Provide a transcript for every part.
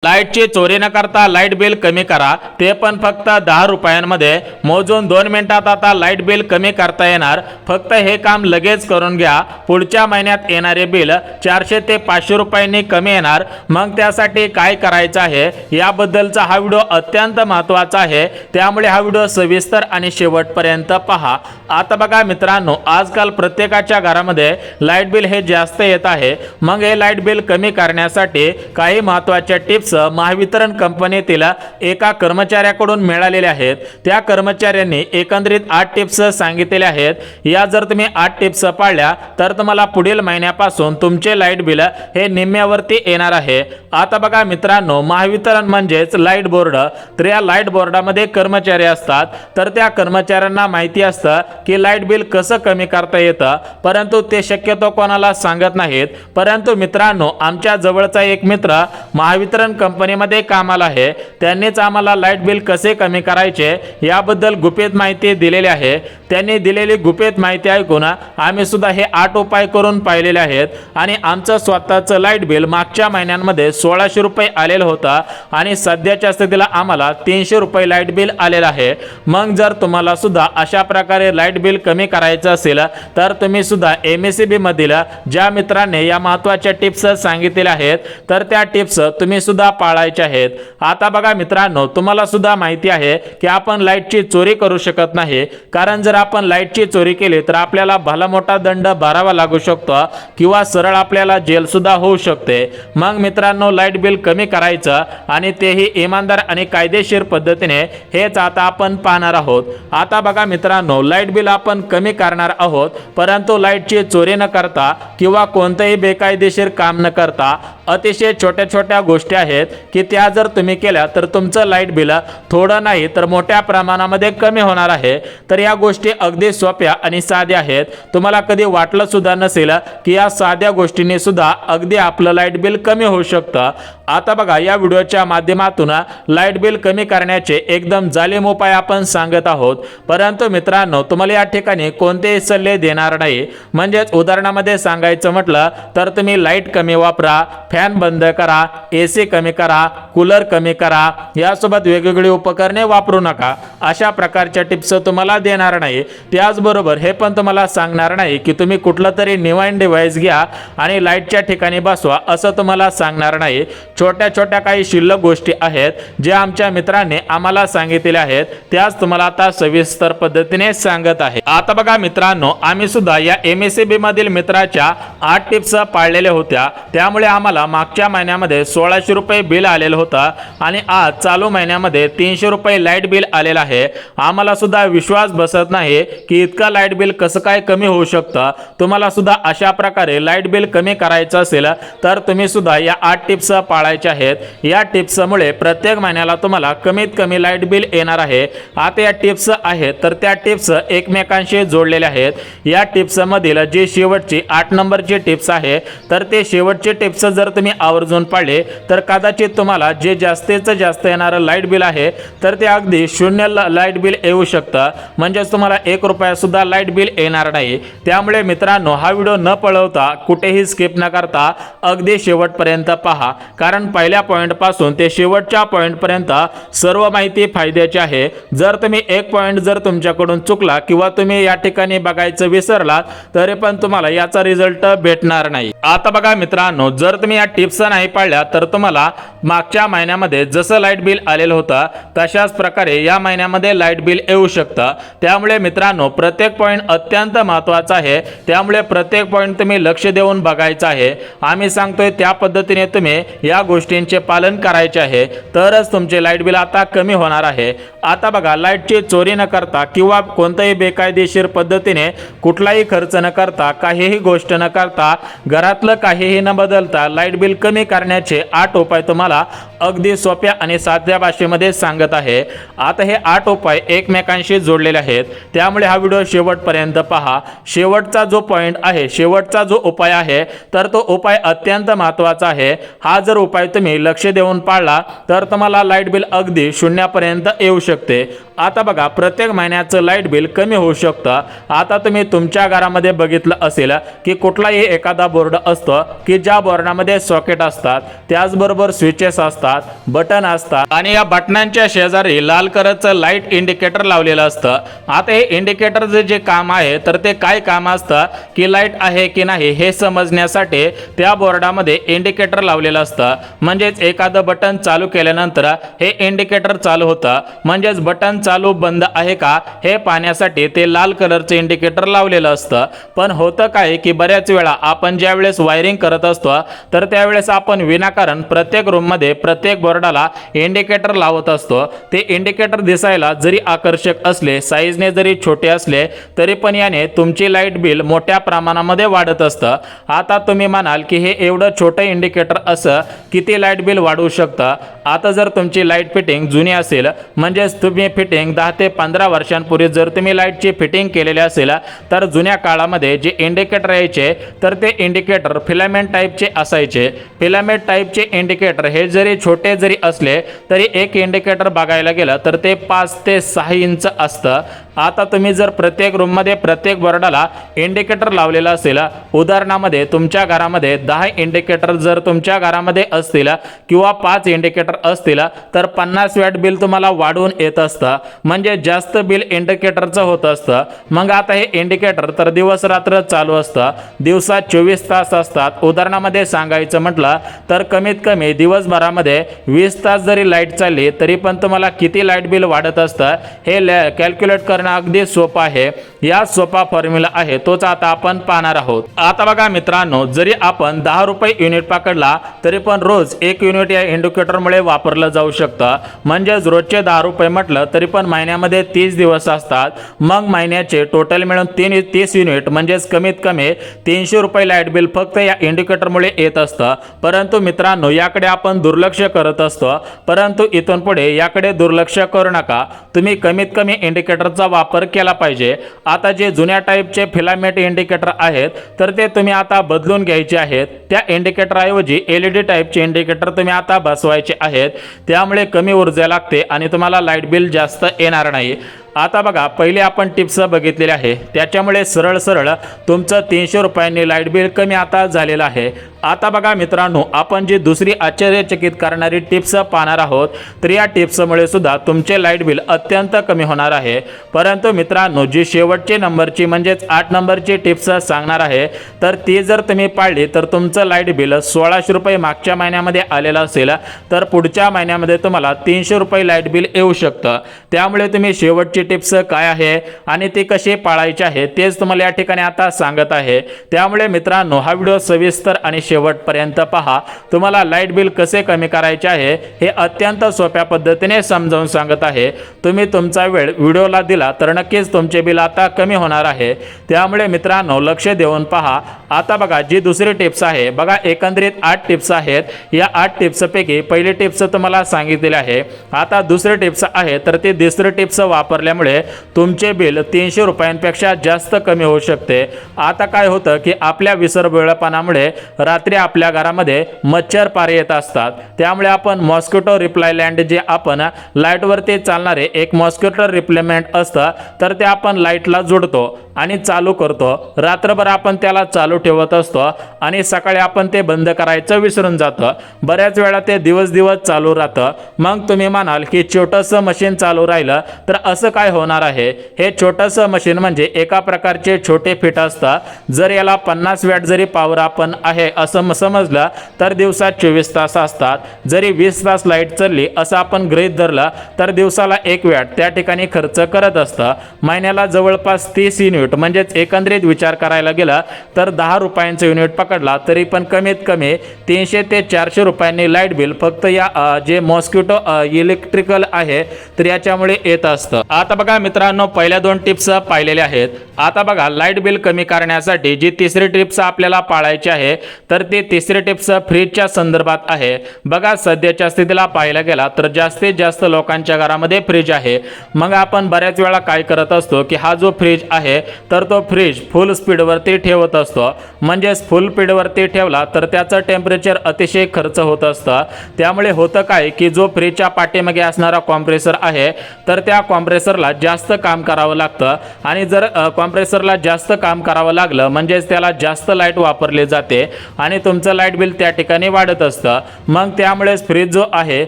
लाईटची चोरी न करता लाईट बिल कमी करा, ते पण फक्त 10 रुपयांमध्ये. मोजून 2 मिनिटात आता लाईट बिल कमी करता येणार. फक्त हे काम लगेच करून घ्या. पुढच्या महिन्यात येणारे बिल 400 ते 500 रुपयांनी कमी येणार. मग त्यासाठी काय करायचं आहे याबद्दलचा हा व्हिडिओ अत्यंत महत्त्वाचा आहे, त्यामुळे हा व्हिडिओ सविस्तर आणि शेवटपर्यंत पहा. आता बघा मित्रांनो, आजकाल प्रत्येकाच्या घरामध्ये लाईट बिल हे जास्त येत आहे. मग हे लाईट बिल कमी करण्यासाठी काही महत्त्वाच्या टिप्स महावितरण कंपनीतील एका कर्मचाऱ्याकडून मिळालेल्या आहेत. त्या कर्मचाऱ्यांनी एकंदरीत 8 टिप्स सांगितलेल्या आहेत. या जर तुम्ही 8 टिप्स पाळल्या तर तुम्हाला पुढील महिन्यापासून तुमचे लाईट बिल हे निम्म्यावरती येणार आहे. आता बघा मित्रांनो, महावितरण म्हणजेच लाईट बोर्ड. तर या लाईट बोर्डामध्ये कर्मचारी असतात. तर त्या कर्मचाऱ्यांना माहिती असतं की लाईट बिल कसं कमी करता येतं, परंतु ते शक्यतो कोणाला सांगत नाहीत. परंतु मित्रांनो, आमच्या जवळचा एक मित्र महावितरण कंपनीमध्ये कामाला आहे. त्यांनीच आम्हाला लाईट बिल कसे कमी करायचे याबद्दल गुपित माहिती दिलेली आहे. त्यांनी दिलेली गुपित माहिती ऐकून आम्ही सुद्धा हे 8 उपाय करून पाहिलेले आहेत आणि आमचं स्वतःचं लाईट बिल मागच्या महिन्यांमध्ये 1600 रुपये आलेलं होतं आणि सध्याच्या स्थितीला आम्हाला 300 रुपये लाईट बिल आलेलं आहे. मग जर तुम्हाला सुद्धा अशा प्रकारे लाईट बिल कमी करायचं असेल तर तुम्ही सुद्धा MSEB मधील ज्या मित्रांनी या महत्त्वाच्या टिप्स सांगितलेल्या आहेत तर त्या टिप्स तुम्ही सुद्धा पाळायचे आहेत. आता बघा मित्रांनो, तुम्हाला सुद्धा माहिती आहे की आपण लाईटची चोरी करू शकत नाही, कारण जर आपण लाईटची चोरी केली तर आपल्याला भला मोठा दंड भरावा लागू शकतो किंवा सरळ आपल्याला जेल सुद्धा होऊ शकते. मग मित्रांनो, लाईट बिल कमी करायचं आणि तेही इमानदार आणि कायदेशीर पद्धतीने, हेच आता आपण पाहणार आहोत. आता बघा मित्रांनो, लाईट बिल आपण कमी करणार आहोत, परंतु लाईटची चोरी न करता किंवा कोणतेही बेकायदेशीर काम न करता अतिशय छोट्या छोट्या गोष्टी आहेत की त्या जर तुम्ही केल्या तर तुमचं लाईट बिल थोडं नाही तर मोठ्या प्रमाणामध्ये कमी होणार आहे. तर या गोष्टी अगदी सोप्या आणि साध्या आहेत. तुम्हाला कधी वाटलं सुद्धा नसेल की या साध्या गोष्टींनी सुद्धा अगदी आपलं लाईट बिल कमी होऊ शकतं. आता बघा, या व्हिडिओच्या माध्यमातून लाईट बिल कमी करण्याचे एकदम जालीम उपाय आपण सांगत आहोत. परंतु मित्रांनो, तुम्हाला या ठिकाणी कोणतेही सल्ले देणार नाही. म्हणजेच उदाहरणामध्ये सांगायचं म्हटलं तर तुम्ही लाईट कमी वापरा, फॅन बंद करा, AC कमी करा, कूलर कमी करा, यासोबत वेगवेगळी उपकरणे वापरू नका, अशा प्रकारच्या टिप्स तुम्हाला देणार नाही. त्याचबरोबर हे पण तुम्हाला सांगणार नाही की तुम्ही कुठलं तरी निवाइन डिव्हाइस घ्या आणि लाईटच्या ठिकाणी बसवा, असं तुम्हाला सांगणार नाही. छोट्या छोट्या काही शिल्लक गोष्टी आहेत जे आमच्या मित्रांनी आम्हाला सांगितलेल्या आहेत, त्याच तुम्हाला आता सविस्तर पद्धतीने सांगत आहे. आता बघा मित्रांनो, आम्ही सुद्धा या MSEB मधील मित्राच्या 8 टिप्स पाळलेल्या होत्या. त्यामुळे आम्हाला मागच्या महिन्यामध्ये 1600 रुपये बिल आलेलं होतं आणि आज चालू महिन्यामध्ये 300 रुपये लाईट बिल आलेलं आहे. आम्हाला सुद्धा विश्वास बसत नाही की इतका लाईट बिल कसं काय कमी होऊ शकतं. तुम्हाला सुद्धा अशा प्रकारे लाईट बिल कमी करायचं असेल तर तुम्ही सुद्धा या 8 टिप्स पाळायचे आहेत. या टिप्समुळे प्रत्येक महिन्याला तुम्हाला कमीत कमी लाईट बिल येणार आहे. आता या टिप्स आहेत तर त्या टिप्स एकमेकांशी जोडलेल्या आहेत. या टिप्स मधील जी शेवटची 8 नंबरची टिप्स आहे तर ते शेवटचे टिप्स जर तुम्ही आवर्जून पाळले तर कदाचित तुम्हाला जे जास्तीत जास्त येणारं लाईट बिल आहे तर ते अगदी 0 लाईट बिल येऊ शकतं. म्हणजेच तुम्हाला 1 रुपया सुद्धा लाईट बिल येणार नाही. त्यामुळे मित्रांनो, हा व्हिडिओ न पळवता कुठेही स्किप न करता अगदी शेवटपर्यंत पहा, कारण पहिल्या पॉईंट पासून ते शेवटच्या पॉईंट पर्यंत सर्व माहिती फायद्याची आहे. जर तुम्ही एक पॉईंट जर तुमच्याकडून चुकला किंवा तुम्ही या ठिकाणी बघायचं विसरलात तरी पण तुम्हाला याचा रिझल्ट भेटणार नाही. आता बघा मित्रांनो, जर तुम्ही या टिप्स नाही पाळल्या तर तुम्हाला मागच्या महिन्यामध्ये जसं लाईट बिल आलेलं होतं तशाच प्रकारे या महिन्यामध्ये लाईट बिल येऊ शकतं. त्यामुळे मित्रांनो, प्रत्येक पॉईंट अत्यंत महत्त्वाचा आहे. त्यामुळे प्रत्येक पॉईंट तुम्ही लक्ष देऊन बघायचं आहे. आम्ही सांगतोय त्या पद्धतीने तुम्ही या गोष्टींचे पालन करायचे आहे, तरच तुमचे लाईट बिल आता कमी होणार आहे. आता बघा, लाईटची चोरी न करता किंवा कोणत्याही बेकायदेशीर पद्धतीने कुठलाही खर्च न करता, काहीही गोष्ट न करता, घरातलं काहीही न बदलता लाईट बिल कमी करण्याचे 8 उपाय तुम्हाला अगदी सोप्या आणि साध्या भाषेमध्ये सांगत आहे. आता हे 8 उपाय एकमेकांशी जोडलेले आहेत. त्यामुळे हा व्हिडिओ शेवटपर्यंत पहा. शेवटचा जो पॉईंट आहे, शेवटचा जो उपाय आहे तर तो उपाय अत्यंत महत्त्वाचा आहे. हा जर उपाय तुम्ही लक्ष देऊन पाळला तर तुम्हाला लाईट बिल अगदी 0 पर्यंत येऊ शकते. आता बघा, प्रत्येक महिन्याचं लाईट बिल कमी होऊ शकतं. आता तुम्ही तुमच्या घरामध्ये बघितलं असेल की कुठलाही एखादा बोर्ड असतो की ज्या बोर्डामध्ये सॉकेट असतात, त्याचबरोबर स्विचेस असतात, असतात, बटन असतात आणि या बटनांच्या शेजारी लाल कलरचं लाईट इंडिकेटर लावलेलं असतं। आता हे इंडिकेटरचं जे काम आहे तर ते काय काम असतं की लाईट आहे की नाही हे समजण्यासाठी त्या बोर्डामध्ये इंडिकेटर लावलेलं असतं। म्हणजेच एखादं बटन चालू केल्यानंतर हे इंडिकेटर चालू होतं, म्हणजेच बटन चालू बंद आहे का हे पाहण्यासाठी ते लाल कलरचं इंडिकेटर लावलेलं असतं। पण होतं काय की बऱ्याच वेळा आपण ज्या वेळेस वायरिंग करत असतो तर त्यावेळेस आपण विनाकारण प्रत्येक रूममध्ये प्रत्येक बोर्डाला इंडिकेटर लावत असतो। ते इंडिकेटर दिसायला जरी आकर्षक असले, साईजने जरी छोटे असले तरी पण याने तुमची लाईट बिल मोठ्या प्रमाणामध्ये वाढत असतं। आता तुम्ही म्हणाल की हे एवढं छोटं इंडिकेटर असं किती लाईट बिल वाढवू शकतं? आता जर तुमची लाईट फिटिंग जुनी असेल, म्हणजेच तुम्ही फिटिंग 10 ते 15 वर्षांपूर्वी जर तुम्ही लाईटची फिटिंग केलेली असेल तर जुन्या काळामध्ये जे इंडिकेटर यायचे तर ते इंडिकेटर फिलामेंट टाईपचे असायचे। फिलामेंट टाईपचे इंडिकेटर हे जरी छोटे जरी असले तरी एक इंडिकेटर बघायला गेलं तर ते 5 ते 6 इंच असतं। आता तुम्ही जर प्रत्येक रूममध्ये प्रत्येक बोर्डाला इंडिकेटर लावलेला असेल, उदाहरणामध्ये तुमच्या घरामध्ये 10 इंडिकेटर जर तुमच्या घरामध्ये असतील किंवा 5 इंडिकेटर असतील तर 50 वॅट बिल तुम्हाला वाढवून येत असतं, म्हणजे जास्त बिल इंडिकेटरचं होत असतं। मग आता हे इंडिकेटर तर दिवस रात्र चालू असतं, दिवसात 24 तास असतात। उदाहरणामध्ये सांगायचं म्हटलं तर कमीत कमी दिवसभरामध्ये 20 तास जरी लाईट चालली तरी पण तुम्हाला किती लाईट बिल वाढत असतं हे कॅल्क्युलेट करणं अगदी सोपं आहे। या सोपा फॉर्म्युला आहे तोच आता आपण पाहणार आहोत। आता बघा मित्रांनो, जरी आपण 10 रुपये युनिट पकडला तरी पण रोज 1 युनिट या इंडिकेटरमुळे वापरलं जाऊ शकतं। म्हणजेच रोजचे 10 रुपये म्हटलं तरी पण महिन्यामध्ये 30 दिवस असतात, मग महिन्याचे टोटल मिळून 30 युनिट म्हणजेच कमीत कमी 300 रुपये लाईट बिल फक्त या इंडिकेटरमुळे येत असतं। परंतु मित्रांनो, याकडे आपण दुर्लक्ष करत असतो, परंतु इथून पुढे याकडे दुर्लक्ष करू नका। तुम्ही कमीत कमी इंडिकेटरचा वापर केला पाहिजे। आता जे जुन्या टाईपचे फिलामेंट इंडिकेटर आहेत तर ते तुम्ही आता बदलून घ्यायचे आहेत। त्या इंडिकेटरऐवजी LED टाईपचे इंडिकेटर तुम्ही आता बसवायचे आहेत, त्यामुळे कमी ऊर्जा लागते आणि तुम्हाला लाईट बिल जास्त येणार नाही। आता बघा, पहिले आपण टिप्स बघितलेले आहे, त्याच्यामुळे सरळ सरळ तुमचं 300 रुपयांनी लाईट बिल कमी आता झालेलं आहे। आता बघा मित्रांनो, आपण जी दुसरी आश्चर्यचकित करणारी टिप्स पाहणार आहोत तर या टिप्समुळे सुद्धा तुमचे लाईट बिल अत्यंत कमी होणार आहे। परंतु मित्रांनो, जी शेवटची नंबरची म्हणजेच 8 नंबरची टिप्स सांगणार आहे तर ती जर तुम्ही पाळली तर तुमचं लाईट बिल 1600 रुपये मागच्या महिन्यामध्ये आलेलं असेल तर पुढच्या महिन्यामध्ये तुम्हाला 300 रुपये लाईट बिल येऊ शकतं। त्यामुळे तुम्ही शेवटची टिप्स काय आहे आणि ती कशी पाळायची आहे तेच तुम्हाला या ठिकाणी आता सांगत आहे। त्यामुळे मित्रांनो, हा व्हिडिओ सविस्तर आणि शेवटपर्यंत पहा। तुम्हाला लाईट बिल कसे कमी करायचे आहे हे अत्यंत सोप्या पद्धतीने समजावून सांगत आहे। तुम्ही तुमचा वेळ व्हिडिओला दिला तर नक्कीच तुमचे बिल आता कमी होणार आहे। त्यामुळे मित्रांनो, लक्ष देऊन पहा। आता बघा, जी दुसरी टिप्स आहे बघा, एकंदरीत 8 टिप्स आहेत। या 8 टिप्सपैकी पहिली टिप्स तुम्हाला सांगितलेली आहे। आता दुसरी टिप्स आहे तर ती दुसरी टिप्स वापरल्यामुळे तुमचे बिल 300 रुपयांपेक्षा जास्त कमी होऊ शकते। आता काय होतं की आपल्या विसरभोळेपणामुळे रात्री आपल्या घरामध्ये मच्छर पारे येत असतात, त्यामुळे आपण मॉस्किटो रिप्लायलँड जे आपण लाईटवरती चालणारे एक मॉस्किटो रिप्लेमेंट असतं तर ते आपण लाईटला जोडतो आणि चालू करतो। रात्रभर आपण त्याला चालू ठेवत असतो आणि सकाळी आपण ते बंद करायचं विसरून जातो। बऱ्याच वेळा ते दिवस चालू राहतं। मग तुम्ही म्हणाल की छोटंसं मशीन चालू राहिलं तर असं काय होणार आहे? हे छोटंसं मशीन म्हणजे एका प्रकारचे छोटे फिट असतं। जर याला 50 वॅट जरी पॉवर आपण आहे असं समजलं तर दिवसात 24 तास असतात। जरी 20 तास लाईट चालली असं आपण गृहीत धरलं तर दिवसाला 1 वॅट त्या ठिकाणी खर्च करत असतं। महिन्याला जवळपास 30 युनिट म्हणजेच एकंदरीत विचार करायला गेला तर 10 रुपयांचं युनिट पकडला तरी पण कमीत कमी 300 ते 400 रुपयांनी लाईट बिल फक्त या जे मॉस्किटो इलेक्ट्रिकल आहे तर याच्यामुळे येत असतं। आता बघा मित्रांनो, पहिल्या 2 टिप्स पाहिलेल्या आहेत। आता बघा, लाईट बिल कमी करण्यासाठी जी तिसरी टिप्स आपल्याला पाळायची आहे तर ती तिसरी टिप्स फ्रीजच्या संदर्भात आहे। बघा, सध्याच्या स्थितीला पाहायला गेला तर जास्तीत जास्त लोकांच्या घरामध्ये फ्रीज आहे। मग आपण बऱ्याच वेळा काय करत असतो की हा जो फ्रीज आहे तर तो फ्रीज फुल स्पीडवरती ठेवत असतो, म्हणजेच फुल स्पीडवरती ठेवला तर त्याचं टेम्परेचर अतिशय खर्च होत असतं। त्यामुळे होतं काय की जो फ्रीजच्या पाठीमागे असणारा कॉम्प्रेसर आहे तर त्या कॉम्प्रेसरला जास्त काम करावं लागतं आणि जर कॉम्प्रेसरला जास्त काम करावं लागलं म्हणजेच त्याला जास्त लाईट वापरली जाते आणि तुमचं लाईट बिल त्या ठिकाणी वाढत असतं। मग त्यामुळेच फ्रीज जो आहे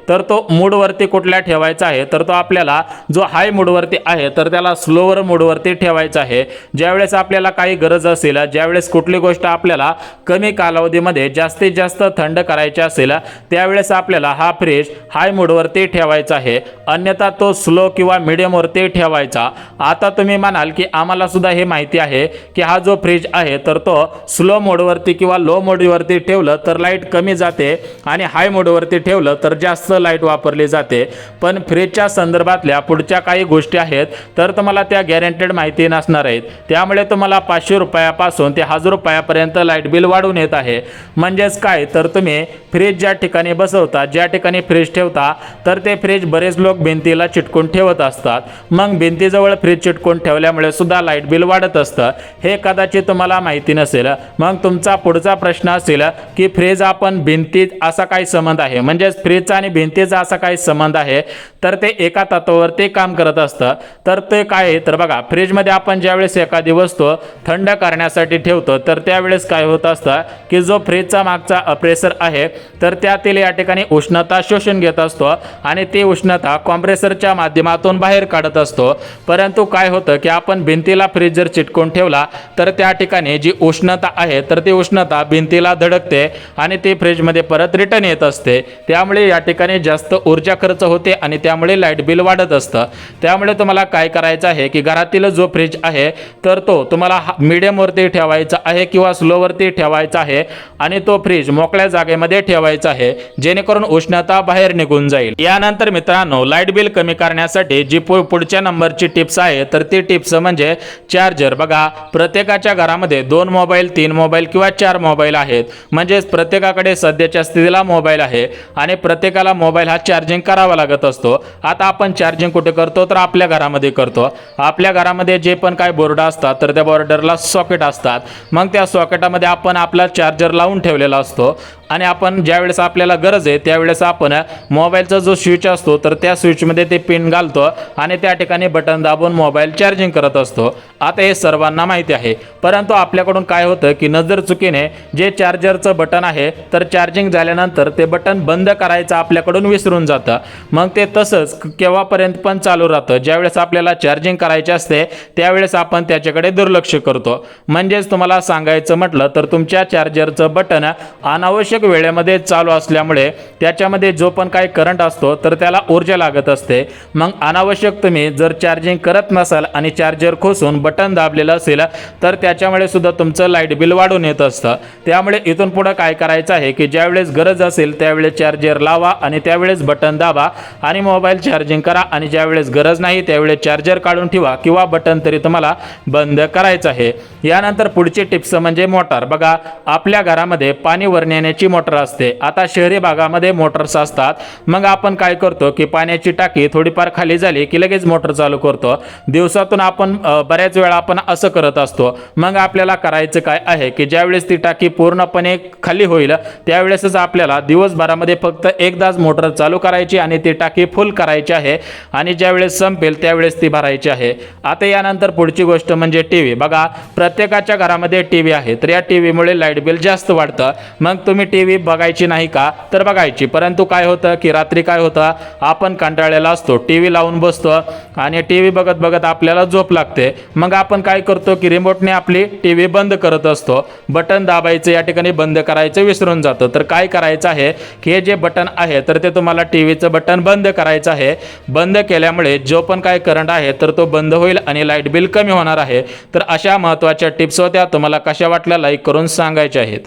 तर तो मूडवरती कुठल्या ठेवायचा आहे तर तो आपल्याला जो हाय मूडवरती आहे तर त्याला स्लोवर मूडवरती ठेवायचा आहे। ज्यावेळेस आपल्याला काही गरज असेल, ज्यावेळेस कुठली गोष्ट आपल्याला कमी कालावधीमध्ये जास्तीत जास्त थंड करायची असेल त्यावेळेस आपल्याला हा फ्रीज हाय मूडवरती ठेवायचा आहे, अन्यथा तो स्लो किंवा मीडियमवरती ठेवायचा। आता तुम्ही म्हणाल की आम्हाला सुद्धा हे माहिती आहे की हा जो फ्रीज आहे तर तो स्लो मोडवरती किंवा लो मोडवरती ठेवलं तर लाईट कमी जाते आणि हाय मोडवरती ठेवलं तर जास्त लाईट वापरली जाते। पण फ्रीजच्या संदर्भातल्या पुढच्या काही गोष्टी आहेत तर तुम्हाला त्या गॅरंटेड माहिती नसणार आहेत, त्यामुळे तुम्हाला 500 रुपयापासून ते 1000 रुपयापर्यंत लाईट बिल वाढून येत आहे। म्हणजेच काय तर तुम्ही फ्रीज ज्या ठिकाणी बसवता, ज्या ठिकाणी फ्रीज ठेवता तर ते फ्रीज बरेच लोक भिंतीला चिटकून ठेवत असतात, मग भिंतीजवळ फ्रीज चिटकून ठेवल्यामुळे सुद्धा लाईट बिल वाढत असतं। हे कदाचित तुम्हाला माहिती नसेल। मग तुमचा पुढचा प्रश्न असेल की फ्रीज आपण भिंतीत असा काय संबंध आहे, म्हणजेच फ्रीजचा आणि भिंतीचा असा काय संबंध आहे तर ते एका तत्वावरती काम करत असतं। तर ते काय आहे तर बघा, फ्रीजमध्ये आपण ज्यावेळेस एखादी वस्तू थंड करण्यासाठी ठेवतो तर त्यावेळेस काय होत असतं की जो फ्रीजचा मागचा प्रेशर आहे तर त्यातील या ठिकाणी उष्णता शोषून घेत असतो आणि ती उष्णता कॉम्प्रेसरच्या माध्यमातून बाहेर काढत असतो। परंतु काय होतं की आपण भिंतीला फ्रीज जर चिटकून ठेवला तर त्या ठिकाणी जी उष्णता आहे तर ती उष्णता भिंतीला धडकते आणि ती फ्रीजमध्ये परत रिटर्न येत असते। त्यामुळे या ठिकाणी जास्त ऊर्जा खर्च होते आणि त्यामुळे लाईट बिल वाढत असतं। त्यामुळे तुम्हाला काय करायचं आहे की घरातील जो फ्रीज आहे तर तो तुम्हाला मीडियमवरती ठेवायचा आहे किंवा स्लोवरती ठेवायचा आहे आणि तो फ्रीज मोकळ्या जागेमध्ये ठेवायचा आहे जेणेकरून उष्णता बाहेर निघून जाईल। यानंतर मित्रांनो, लाईट बिल कमी करण्यासाठी जी पुढच्या नंबरची टिप्स आहे तर ती टिप्स म्हणजे चार्जर। बघा, प्रत्येकाच्या घरामध्ये 2 मोबाईल 3 मोबाईल किंवा 4 मोबाईल आहेत, म्हणजेच प्रत्येकाकडे सध्याच्या स्थितीला मोबाईल आहे आणि प्रत्येकाला मोबाईल हा चार्जिंग करावा लागत असतो। आता आपण चार्जिंग कुठे करतो तर आपल्या घरामध्ये करतो। आपल्या घरामध्ये जे पण काय बोर्ड असतात तर त्या बोर्डरला सॉकेट असतात, मग त्या सॉकेटामध्ये आपण आपला चार्जर लावून ठेवलेला असतो आणि आपण ज्यावेळेस आपल्याला गरज आहे त्यावेळेस आपण मोबाईलचा जो स्विच असतो तर त्या स्विचमध्ये ते पिन घालतो आणि त्या ठिकाणी बटन दाबून मोबाईल चार्जिंग करत असतो। आता हे सर्वांना माहिती आहे, परंतु आपल्याकडून काय होतं की नजर चुकीने जे चार्जरचं बटन आहे तर चार्जिंग झाल्यानंतर ते बटन बंद करायचं आपल्याकडून विसरून जातं। मग ते तसंच केव्हापर्यंत पण चालू राहतं, ज्यावेळेस आपल्याला चार्जिंग करायचे असते त्यावेळेस आपण त्याच्याकडे दुर्लक्ष करतो। म्हणजेच तुम्हाला सांगायचं म्हटलं तर तुमच्या चार्जरचं बटन अनावश्यक वेळेमध्ये चालू असल्यामुळे त्याच्यामध्ये जो पण काही करंट असतो तर त्याला ऊर्जा लागत असते। मग अनावश्यक तुम्ही जर चार्जिंग करत नसाल आणि चार्जर खोसून बटन दाबलेलं असेल तर त्याच्यामुळे सुद्धा तुमचं लाईट बिल वाढून येत असतं। त्यामुळे इथून पुढे काय करायचं आहे की ज्यावेळेस गरज असेल त्यावेळेस चार्जर लावा आणि त्यावेळेस बटन दाबा आणि मोबाईल चार्जिंग करा आणि ज्यावेळेस गरज नाही त्यावेळेस चार्जर काढून ठेवा किंवा बटन तरी तुम्हाला बंद करायचं आहे। यानंतर पुढची टिप्स म्हणजे मोटार। बघा, आपल्या घरामध्ये पाणी वर नेण्याची मोटर असते। आता शहरी भागामध्ये मोटर्स असतात, मग आपण काय करतो की पाण्याची टाकी थोडीफार खाली झाली की लगेच मोटर चालू करतो। दिवसातून आपण बऱ्याच वेळा आपण असं करत असतो। मग आपल्याला करायचं काय आहे की ज्यावेळेस ती टाकी पूर्णपणे खाली होईल त्यावेळेसच आपल्याला दिवसभरामध्ये फक्त एकदाच मोटर चालू करायची आणि ती टाकी फुल करायची आहे आणि ज्यावेळेस संपेल त्यावेळेस ती भरायची आहे। आता यानंतर पुढची गोष्ट म्हणजे टीव्ही। बघा, प्रत्येकाच्या घरामध्ये टीव्ही आहे तर या टीव्हीमुळे लाईट बिल जास्त वाढतं। मग तुम्ही टीव्ही बघायची नाही का तर बघायची, परंतु काय होतं की रात्री काय होतं आपण कंटाळलेला असतो, टीव्ही लावून बसतो आणि टीव्ही बघत बघत आपल्याला झोप लागते। मग आपण काय करतो की रिमोटने आपली टीव्ही बंद करत असतो, बटन दाबायचं या ठिकाणी बंद करायचं विसरून जातो। तर काय करायचं आहे की हे जे बटन आहे तर ते तुम्हाला टीव्हीचं बटन बंद करायचं आहे। बंद केल्यामुळे जो पण काय करंट आहे तर तो बंद होईल आणि लाईट बिल कमी होणार आहे। तर अशा महत्त्वाच्या टिप्स होत्या, तुम्हाला कशा वाटल्या लाईक करून सांगायच्या आहेत।